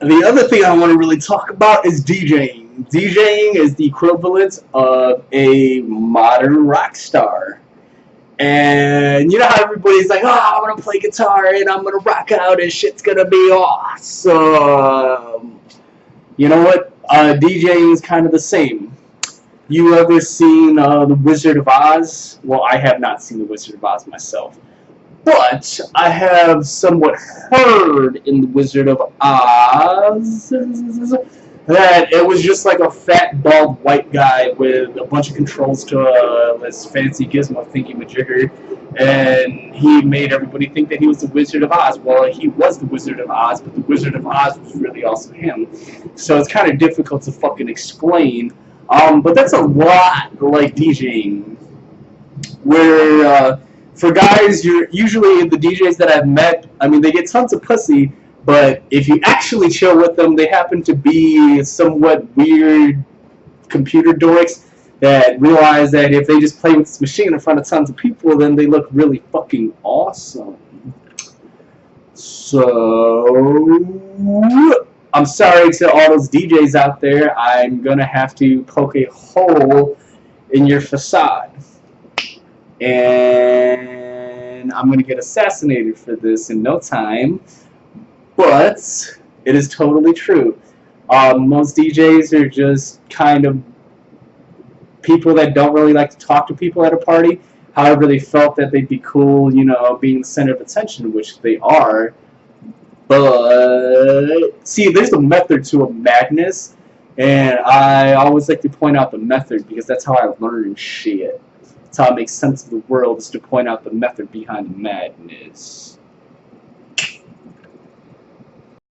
The other thing I want to really talk about is DJing. DJing is the equivalent of a modern rock star. And you know how everybody's like, oh, I'm going to play guitar and I'm going to rock out and shit's going to be awesome. You know what? DJing is kind of the same. You ever seen The Wizard of Oz? Well, I have not seen The Wizard of Oz myself. But I have somewhat heard in The Wizard of Oz that it was just like a fat, bald white guy with a bunch of controls to this fancy gizmo thingy-majigger, and he made everybody think that he was the Wizard of Oz. Well, he was the Wizard of Oz, but the Wizard of Oz was really also him. So it's kind of difficult to fucking explain. But that's a lot like DJing, where for guys, you're usually the DJs that I've met. I mean, they get tons of pussy, but if you actually chill with them, they happen to be somewhat weird computer dorks that realize that if they just play with this machine in front of tons of people, then they look really fucking awesome. So, I'm sorry to all those DJs out there. I'm gonna have to poke a hole in your facade. And I'm gonna get assassinated for this in no time. But it is totally true. Most DJs are just kind of people that don't really like to talk to people at a party. However, they felt that they'd be cool, you know, being the center of attention, which they are. But, see, there's a method to a madness, and I always like to point out the method because that's how I learn shit. That's how I make sense of the world, is to point out the method behind the madness.